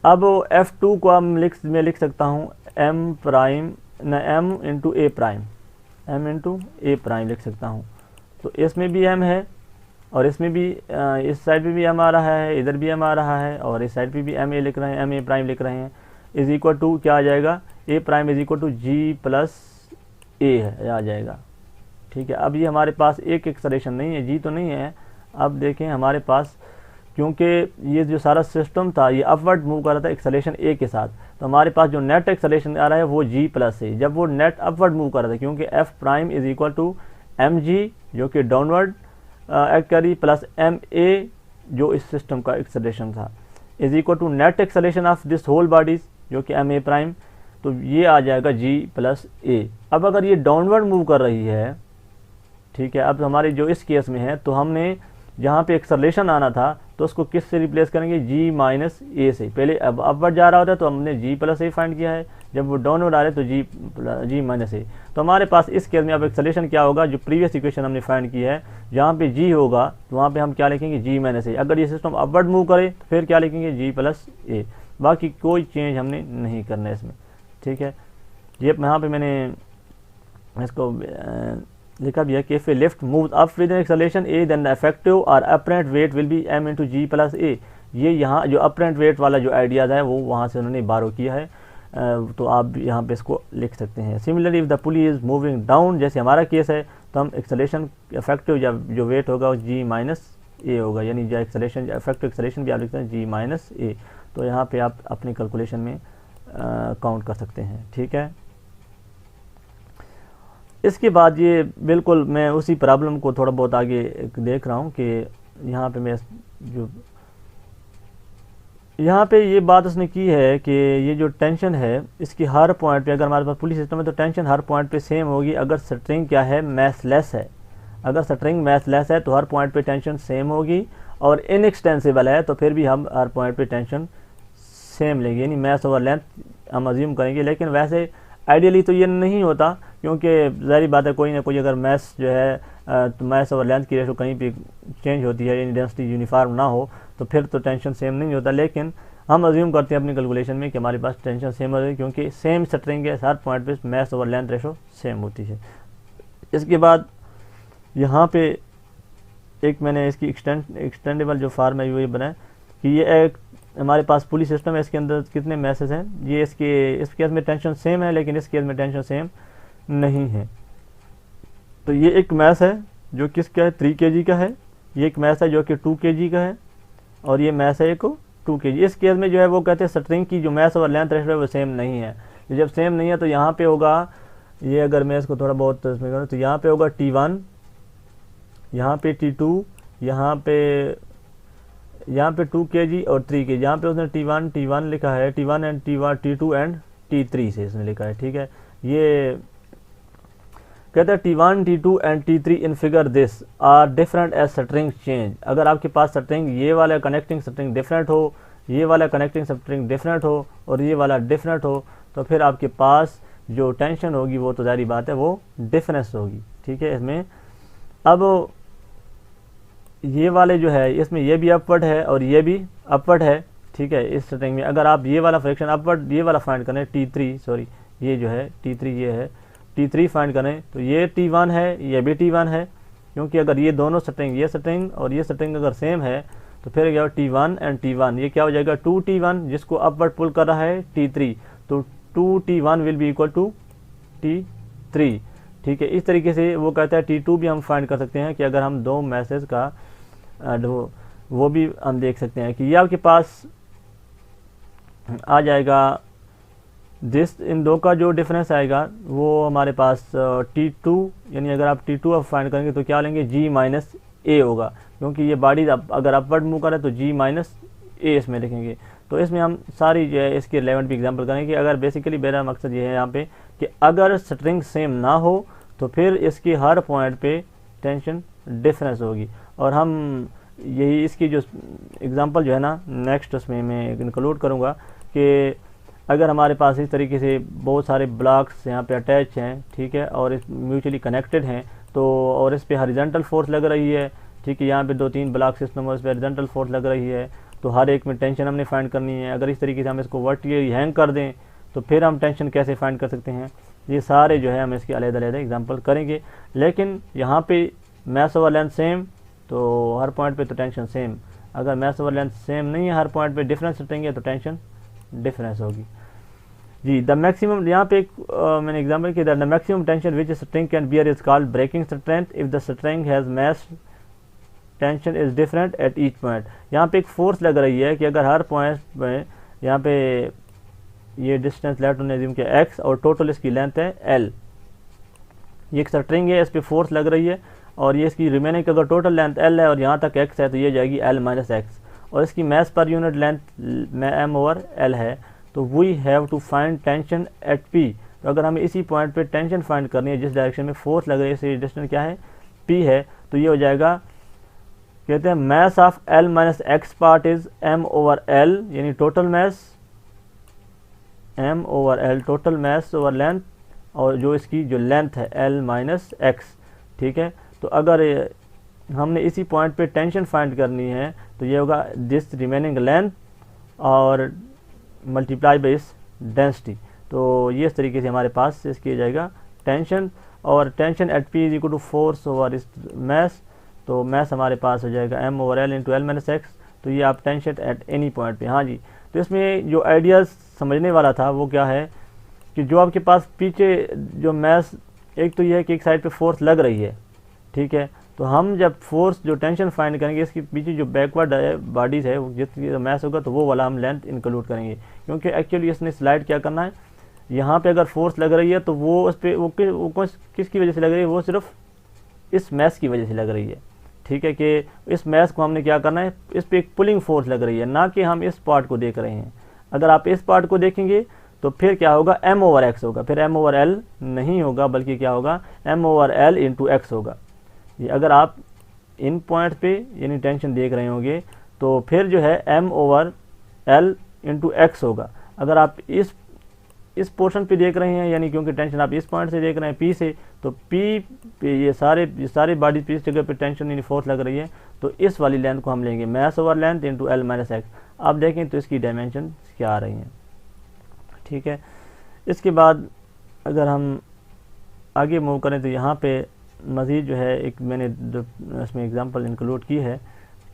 अब F2 को मैं लिख सकता हूँ एम प्राइम न एम इंटू ए प्राइम, एम इंटू ए प्राइम लिख सकता हूँ। तो इसमें भी एम है और इसमें भी इस साइड पे भी एम आ रहा है, इधर भी एम आ रहा है और इस साइड पे भी एम ए लिख रहे हैं, एम ए प्राइम लिख रहे हैं, इज इक्वल टू क्या आ जाएगा, A prime is equal to G plus A है आ जाएगा, ठीक है। अब ये हमारे पास एक एक्सेलरेशन नहीं है, जी तो नहीं है। अब देखें हमारे पास क्योंकि ये जो सारा सिस्टम था ये अपवर्ड मूव कर रहा था एक्सेलरेशन ए के साथ, तो हमारे पास जो नेट एक्सेलरेशन आ रहा है वो जी प्लस है। जब वो नेट अपवर्ड मूव कर रहा था क्योंकि F prime is equal to M G जो कि डाउनवर्ड एक्ट करी प्लस एम ए जो इस सिस्टम का एक्सेलरेशन था is equal to net acceleration of this whole bodies जो कि एम ए प्राइम, तो ये आ जाएगा जी प्लस ए। अब अगर ये डाउनवर्ड मूव कर रही है, ठीक है, अब हमारे जो इस केस में है तो हमने जहाँ पे एक्सेलरेशन आना था तो उसको किस से रिप्लेस करेंगे, जी माइनस ए से। पहले अब अपवर्ड जा रहा होता है तो हमने जी प्लस ए फाइंड किया है, जब वो डाउनवर्ड आ रहे तो जी माइनस ए। तो हमारे पास इस केस में अब एक्सेलरेशन क्या होगा, जो प्रीवियस इक्वेशन हमने फाइंड की है जहाँ पे जी होगा तो वहाँ पे हम क्या लिखेंगे, जी माइनस ए। अगर ये सिस्टम अपवर्ड मूव करे तो फिर क्या लिखेंगे, जी प्लस ए। बाकी कोई चेंज हमने नहीं करना है इसमें, ठीक है। ये यहाँ पे मैंने इसको लिखा भी है कि if a lift moves up with an acceleration a then the effective or apparent weight will be m into g plus a। ये यहाँ जो apparent weight वाला जो आइडियाज़ है वो वहाँ से उन्होंने बारो किया है, तो आप यहाँ पे इसको लिख सकते हैं। Similarly if the pulley is moving down, जैसे हमारा केस है, तो हम एक्सेलरेशन इफेक्टिव या जो वेट होगा वो जी माइनस ए होगा, यानी जो एक्सेलरेशन इफेक्टिव एक्सेलरेशन भी आप लिखते हैं जी माइनस ए। तो यहाँ पे आप अपनी कैलकुलेशन में काउंट कर सकते हैं, ठीक है। इसके बाद ये बिल्कुल मैं उसी प्रॉब्लम को थोड़ा बहुत आगे देख रहा हूँ कि यहाँ पे मैं जो यहाँ पे ये बात उसने की है कि ये जो टेंशन है इसकी हर पॉइंट पे, अगर हमारे पास पुली सिस्टम है तो टेंशन हर पॉइंट पे सेम होगी अगर स्ट्रिंग क्या है, मैसलेस है। अगर स्ट्रिंग मैसलेस है तो हर पॉइंट पे टेंशन सेम होगी, और इनएक्सटेंसिबल है तो फिर भी हम हर पॉइंट पे टेंशन सेम लेंगे, यानी मैस ओवर लेंथ हम अज्यूम करेंगे। लेकिन वैसे आइडियली तो ये नहीं होता, क्योंकि ज़ाहिर बात है कोई ना कोई अगर मैस जो है तो मैस ओवर लेंथ की रेशो कहीं पे चेंज होती है, यानी डेंसिटी यूनिफॉर्म ना हो तो फिर तो टेंशन सेम नहीं होता। लेकिन हम अज्यूम करते हैं अपनी कैलकुलेशन में कि हमारे पास टेंशन सेम होती है, क्योंकि सेम स्ट्रिंग है, हर पॉइंट पे mass over length ratio same होती है। इसके बाद यहाँ पे एक मैंने इसकी एक्सटेंडेबल जो फार्म है वो ये बनाया कि ये एक हमारे पास पुली सिस्टम है, इसके अंदर कितने मैसेज हैं, ये इस केस में टेंशन सेम है लेकिन इस केस में टेंशन सेम नहीं है। तो ये एक मैस है जो किसका है, 3 kg का है, ये एक मैस है जो कि 2 kg का है, और ये मैस है एक 2 kg। इस केस में जो है वो कहते हैं स्ट्रिंग की जो मैस और लेंथ रेशो है वो सेम नहीं है। तो जब सेम नहीं है तो यहाँ पे होगा ये, अगर मैं इसको थोड़ा बहुत इसमें करूँ तो यहाँ पे होगा T1, यहाँ पे T2, यहाँ पे 2 kg और 3 kg। यहाँ पे उसने T1 लिखा है, T1 and T2 and T3 से इसने लिखा है, ठीक है। ये कहता है T1, T2 and T3 in figure this are different as string change. अगर आपके पास स्ट्रिंग ये वाला कनेक्टिंग स्ट्रिंग डिफरेंट हो, ये वाला कनेक्टिंग स्ट्रिंग डिफरेंट हो और ये वाला डिफरेंट हो, तो फिर आपके पास जो टेंशन होगी वो तो जारी बात है वो डिफरेंस होगी, ठीक है। इसमें अब ये वाले जो है इसमें ये भी अपवर्ड है और ये भी अपवर्ड है, ठीक है। इस स्ट्रिंग में अगर आप ये वाला फ्रैक्शन अपवर्ड ये वाला फाइंड करें, ये जो है T3 ये है, T3 फाइंड करें तो ये T1 है, ये भी T1 है, क्योंकि अगर ये दोनों स्ट्रिंग, ये स्ट्रिंग और ये स्ट्रिंग अगर सेम है तो फिर क्या T1 एंड T1, ये क्या हो जाएगा 2T1 जिसको अपवर्ड पुल कर रहा है T3, तो 2T1 will be equal to T3। ठीक है। इस तरीके से वो कहता है T2 भी हम फाइंड कर सकते हैं कि अगर हम दो मैसेज का वो भी हम देख सकते हैं कि ये आपके पास आ जाएगा, इन दो का जो डिफरेंस आएगा वो हमारे पास T2, यानी अगर आप T2 अब फाइंड करेंगे तो क्या लेंगे, G माइनस ए होगा, क्योंकि ये बॉडी अगर अपवर्ड मूव करे तो G माइनस ए इसमें लिखेंगे। तो इसमें हम सारी जो है इसके रिलेवेंट भी एग्जांपल करेंगे। अगर बेसिकली मेरा मकसद ये है यहाँ पे कि अगर स्ट्रिंग सेम ना हो तो फिर इसकी हर पॉइंट पे टेंशन डिफरेंस होगी, और हम यही इसकी जो एग्जांपल जो है ना नेक्स्ट उसमें मैं इंक्लूड करूँगा कि अगर हमारे पास इस तरीके से बहुत सारे ब्लॉक्स यहाँ पे अटैच हैं, ठीक है, और इस म्यूचुअली कनेक्टेड हैं, तो और इस पे हॉरिजॉन्टल फोर्स लग रही है, ठीक है, यहाँ पे 2-3 ब्लॉक सिस्टम और इस पे हॉरिजॉन्टल फोर्स लग रही है, तो हर एक में टेंशन हमने फाइंड करनी है। अगर इस तरीके से हम इसको वर्टिकली हैंग कर दें तो फिर हम टेंशन कैसे फाइंड कर सकते हैं, ये सारे जो है हम इसके अलग-अलग एग्जांपल करेंगे। लेकिन यहाँ पे मास ओवर लेंथ सेम, तो हर पॉइंट पे तो टेंशन सेम। अगर मास ओवर लेंथ सेम नहीं है, हर पॉइंट पे डिफरेंस रखेंगे तो टेंशन डिफरेंस होगी। जी, द मैक्सिमम, यहाँ पे एक मैंने एग्जांपल किया, the maximum tension which string can bear is called breaking strength if the string has mass tension is different at each point. यहाँ पे एक फोर्स लग रही है कि अगर हर पॉइंट में यहाँ पे ये डिस्टेंस लेफ्ट होने जिम के x और टोटल इसकी लेंथ है l, ये एक स्ट्रिंग है, इस पे फोर्स लग रही है, और ये इसकी रिमेनिंग अगर टोटल लेंथ l है और यहाँ तक x है तो ये जाएगी l माइनस x, और इसकी mass per unit length m over l है। तो we have to find tension at p। तो अगर हमें इसी पॉइंट पे टेंशन फाइंड करनी है जिस डायरेक्शन में फोर्स लग रही है, इसी डिस्टेंस क्या है p है, तो ये हो जाएगा, कहते हैं mass of l minus x part is m over l, यानी total mass m over l, total mass over length, और जो इसकी जो लेंथ है l माइनस x, ठीक है। तो अगर हमने इसी पॉइंट पे टेंशन फाइंड करनी है तो ये होगा दिस रिमेनिंग लेंथ और मल्टीप्लाई बाई इस डेंसिटी। तो ये इस तरीके से हमारे पास इसकी जाएगा टेंशन, और tension at p is equal to force over इस मास, तो मास हमारे पास हो जाएगा m over l into l minus x। तो ये आप टेंशन एट एनी पॉइंट पे। हाँ जी, तो इसमें जो आइडिया समझने वाला था वो क्या है कि जो आपके पास पीछे जो मास, एक तो ये है कि एक साइड पे फोर्स लग रही है, ठीक है, तो हम जब फोर्स जो टेंशन फाइंड करेंगे इसके पीछे जो बैकवर्ड बॉडीज़ है जितनी मास होगा तो वो वाला हम लेंथ इंक्लूड करेंगे, क्योंकि एक्चुअली इसने स्लाइड क्या करना है, यहाँ पे अगर फोर्स लग रही है तो वो उस पर वो किसकी वजह से लग रही है, वो सिर्फ इस मास की वजह से लग रही है, ठीक है, कि इस मास को हमने क्या करना है, इस पर एक पुलिंग फोर्स लग रही है, ना कि हम इस पार्ट को देख रहे हैं। अगर आप इस पार्ट को देखेंगे तो फिर क्या होगा, m ओवर x होगा, फिर m ओवर l नहीं होगा, बल्कि क्या होगा, m over l into x होगा। ये अगर आप इन पॉइंट पे यानी टेंशन देख रहे होंगे तो फिर जो है m over l into x होगा। अगर आप इस पोर्शन पे देख रहे हैं, यानी क्योंकि टेंशन आप इस पॉइंट से देख रहे हैं p से, तो p पे ये सारे बॉडी पे इस जगह पे टेंशन यानी फोर्स लग रही है, तो इस वाली लेंथ को हम लेंगे मास over length into l minus x। आप देखें तो इसकी डायमेंशन क्या आ रही हैं, ठीक है। इसके बाद अगर हम आगे मूव करें तो यहाँ पे मज़ीद जो है एक मैंने इसमें एग्जांपल इंक्लूड की है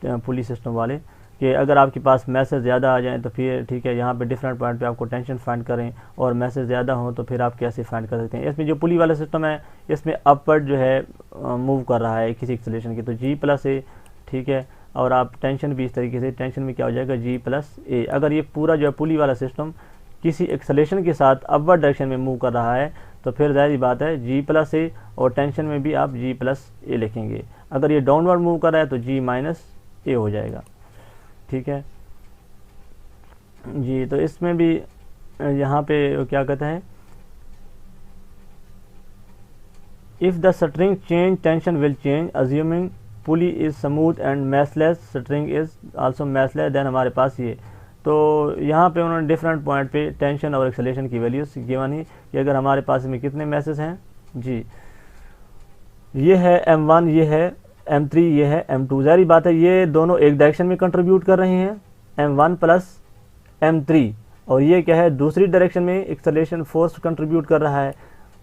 पुली सिस्टम वाले, कि अगर आपके पास मैसेज ज़्यादा आ जाएँ तो फिर ठीक है, यहाँ पे डिफरेंट पॉइंट पे आपको टेंशन फाइंड करें, और मैसेज ज़्यादा हो तो फिर आप कैसे फाइंड कर सकते हैं। इसमें जो पुली वाला सिस्टम है इसमें अपवर्ड जो है मूव कर रहा है किसी एक्सेलरेशन की, तो G प्लस ए, ठीक है, और आप टेंशन भी इस तरीके से, टेंशन में क्या हो जाएगा G प्लस ए। अगर ये पूरा जो है पुली वाला सिस्टम किसी एक्सेलरेशन के साथ अपवर्ड डायरेक्शन में मूव कर रहा है तो फिर जाहिर बात है G प्लस ए, और टेंशन में भी आप G प्लस ए लिखेंगे। अगर ये डाउनवर्ड मूव कर रहा है तो G माइनस ए हो जाएगा, ठीक है जी। तो इसमें भी यहाँ पे क्या कहते हैं, if the string change tension will change assuming pulley is smooth and massless, string is also massless, then हमारे पास ये, तो यहाँ पे उन्होंने डिफरेंट पॉइंट पे टेंशन और एक्सेलरेशन की वैल्यूज गिवन ही कि अगर हमारे पास में कितने मैसेज हैं जी, ये है m1, ये है m3, ये है m2। जारी बात है ये दोनों एक डायरेक्शन में कंट्रीब्यूट कर रहे हैं, m1 प्लस m3, और ये क्या है, दूसरी डायरेक्शन में एक्सेलरेशन फोर्स कंट्रीब्यूट कर रहा है,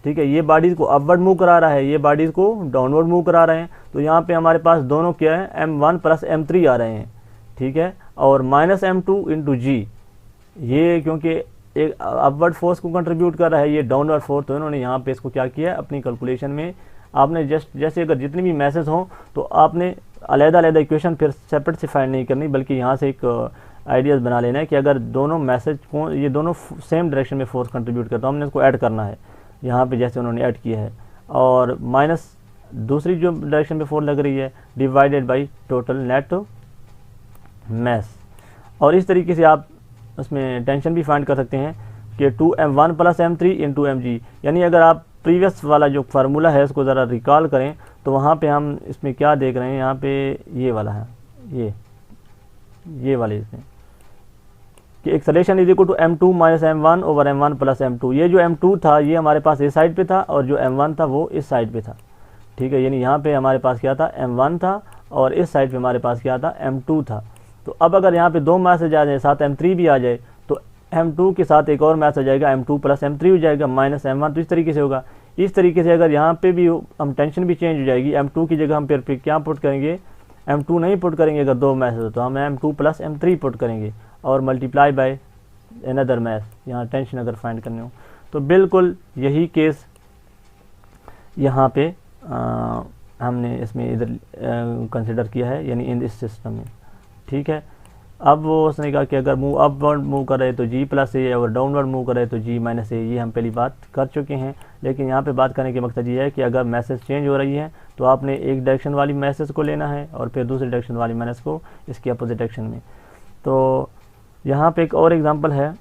ठीक है। ये बॉडीज़ को अपवर्ड मूव करा रहा है, ये बॉडीज़ को डाउनवर्ड मूव करा रहे हैं, तो यहाँ पे हमारे पास दोनों क्या है, m1 प्लस m3 आ रहे हैं, ठीक है, और माइनस m2 इंटू जी, ये क्योंकि एक अपवर्ड फोर्स को कंट्रीब्यूट कर रहा है, ये डाउनवर्ड फोर्स, तो इन्होंने यहाँ पे इसको क्या किया है अपनी कैलकुलेशन में। आपने जैसे अगर जितनी भी मैसेज हों तो आपने अलग-अलग इक्वेशन फिर सेपरेट से फाइंड नहीं करनी, बल्कि यहाँ से एक आइडियाज़ बना लेना है कि अगर दोनों मैसेज को ये दोनों सेम डायरेक्शन में फोर्स कंट्रीब्यूट करता है, हमने इसको ऐड करना है यहाँ पे जैसे उन्होंने ऐड किया है, और माइनस दूसरी जो डायरेक्शन में फोर्स लग रही है divided by total net mass. और इस तरीके से आप उसमें टेंशन भी फाइंड कर सकते हैं कि 2m1 + m3 × mg, यानी अगर आप प्रीवियस वाला जो फार्मूला है उसको ज़रा रिकॉल करें तो वहाँ पे हम इसमें क्या देख रहे हैं, यहाँ पे ये वाला है, ये वाले इसमें कि acceleration is equal to m2 - m1 / m1 + m2। ये जो m2 था ये हमारे पास इस साइड पे था और जो m1 था वो इस साइड पे था, ठीक है। यानी यहाँ पे हमारे पास क्या था, m1 था और इस साइड पे हमारे पास क्या था, m2 था। तो अब अगर यहाँ पे दो मैसेज आ जाए, साथ m3 भी आ जाए, तो m2 के साथ एक और मैसेज आ जाएगा, m2 + m3 हो जाएगा माइनस m1। तो इस तरीके से होगा। इस तरीके से अगर यहाँ पे भी हम टेंशन भी चेंज हो जाएगी, m2 की जगह हम फिर क्या पुट करेंगे, m2 नहीं पुट करेंगे अगर दो मैसेज हो, तो हम m2 + m3 पुट करेंगे और मल्टीप्लाई बाय अनदर मैस, यहाँ टेंशन अगर फाइंड करने हो। तो बिल्कुल यही केस यहाँ पे हमने इसमें इधर कंसिडर किया है, यानी इन इस सिस्टम में, ठीक है। अब वो उसने कहा कि अगर मूव अपवर्ड मूव कर रहे तो g + a और डाउनवर्ड मूव कर रहे तो g - a। ये हम पहली बात कर चुके हैं, लेकिन यहाँ पे बात करने के मकसद ये है कि अगर मैसेज चेंज हो रही है तो आपने एक डायरेक्शन वाली मैसेज को लेना है और फिर दूसरी डायरेक्शन वाली मैसेज को इसके अपोजिट डायरेक्शन में। तो यहाँ पे एक और एग्जांपल है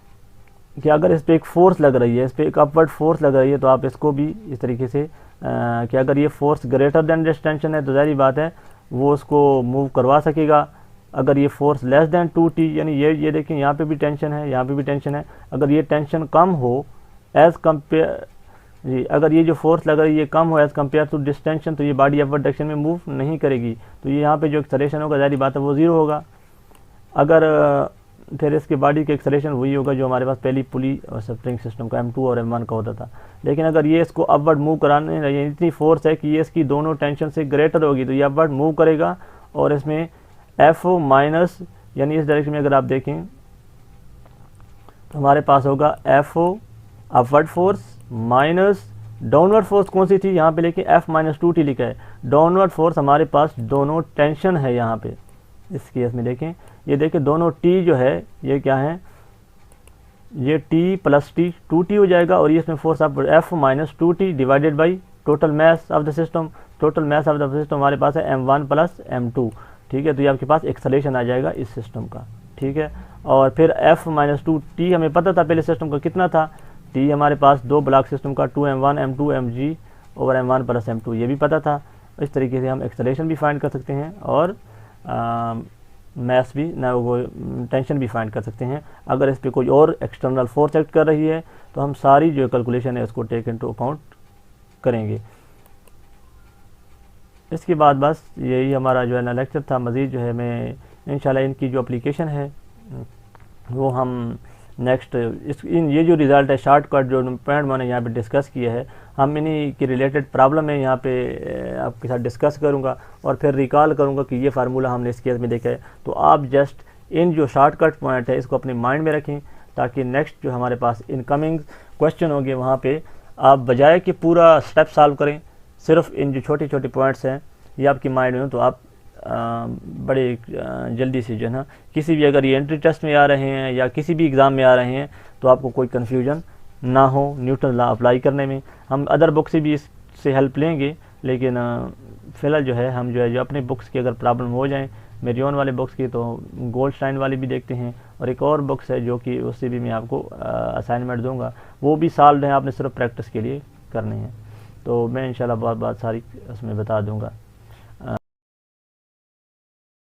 कि अगर इस पर एक फोर्स लग रही है, इस पर एक अपवर्ड फोर्स लग रही है, तो आप इसको भी इस तरीके से कि अगर ये force greater than this tension है तो ज़ाहिर बात है वो उसको मूव करवा सकेगा। अगर ये फोर्स लेस देन 2t, यानी ये देखिए यहाँ पे भी टेंशन है, यहाँ पे भी टेंशन है, अगर ये टेंशन कम हो एज़ कम्पेयर जी, अगर ये जो फोर्स लग रही है ये कम हो as compared to this tension, तो ये बॉडी अपवर्ड डायरेक्शन में मूव नहीं करेगी। तो ये यहाँ पे जो एक्सेलरेशन होगा ज़ाहिर बात है वो 0 होगा। अगर फिर इसके बॉडी के एक्सेलरेशन वही होगा जो हमारे पास पहली पुली और स्प्रिंग सिस्टम का m2 और m1 का होता था। लेकिन अगर ये इसको अपवर्ड मूव कराने रही, इतनी फोर्स है कि ये इसकी दोनों टेंशन से ग्रेटर होगी, तो ये अपवर्ड मूव करेगा और इसमें FO माइनस, यानी इस डायरेक्शन में अगर आप देखें तो हमारे पास होगा FO upward force minus downward force कौन सी थी यहाँ पे, लेकिन F - 2t लिखा है। डाउनवर्ड फोर्स हमारे पास दोनों टेंशन है यहाँ पे, इस केस में देखें, ये देखें दोनों t जो है ये क्या है, ये t + t 2t हो जाएगा और ये इसमें फोर्स आप F - 2t divided by total mass of the system. Total mass of the system हमारे पास है m1 + m2, ठीक है। तो ये आपके पास एक्सेलरेशन आ जाएगा इस सिस्टम का, ठीक है। और फिर F - 2t हमें पता था पहले सिस्टम का कितना था, t हमारे पास दो ब्लॉक सिस्टम का 2m1 m2 mg / m1 + m2 ये भी पता था। इस तरीके से हम एक्सेलरेशन भी फाइंड कर सकते हैं और मैस भी ना वो टेंशन भी फाइंड कर सकते हैं। अगर इस पर कोई और एक्सटर्नल फोर्स एक्ट कर रही है तो हम सारी जो कैलकुलेशन है उसको टेक इनटू अकाउंट करेंगे। इसके बाद बस यही हमारा जो है ना लेक्चर था। मज़ीद जो है मैं इंशाल्लाह इनकी जो एप्लीकेशन है वो हम नेक्स्ट ये जो रिज़ल्ट है शॉर्टकट जो पॉइंट मैंने यहाँ पे डिस्कस किया है, हम इन्हीं के रिलेटेड प्रॉब्लम है यहाँ पे आपके साथ डिस्कस करूँगा और फिर रिकॉल करूँगा कि ये फार्मूला हमने इस केस में देखा है। तो आप जस्ट इन जो शॉर्टकट पॉइंट है इसको अपने माइंड में रखें ताकि नेक्स्ट जो हमारे पास इनकमिंग क्वेश्चन होंगे वहाँ पर आप बजाय कि पूरा स्टेप सॉल्व करें, सिर्फ इन जो छोटे छोटे पॉइंट्स हैं ये आपकी माइंड में हो तो आप बड़े जल्दी से जो है ना किसी भी अगर ये एंट्री टेस्ट में आ रहे हैं या किसी भी एग्ज़ाम में आ रहे हैं तो आपको कोई कन्फ्यूजन ना हो न्यूटन लॉ अप्लाई करने में। हम अदर बुक से भी इससे हेल्प लेंगे, लेकिन फ़िलहाल जो है हम जो है जो अपने बुक्स की अगर प्रॉब्लम हो जाए मेरी ओन वाले बुक्स की तो गोल्डस्टाइन वाली भी देखते हैं और एक और बुक्स है जो कि उससे भी मैं आपको असाइनमेंट दूँगा, वो भी सॉल्व है, आपने सिर्फ प्रैक्टिस के लिए करने हैं। तो मैं इंशाल्लाह बहुत सारी उसमें बता दूँगा।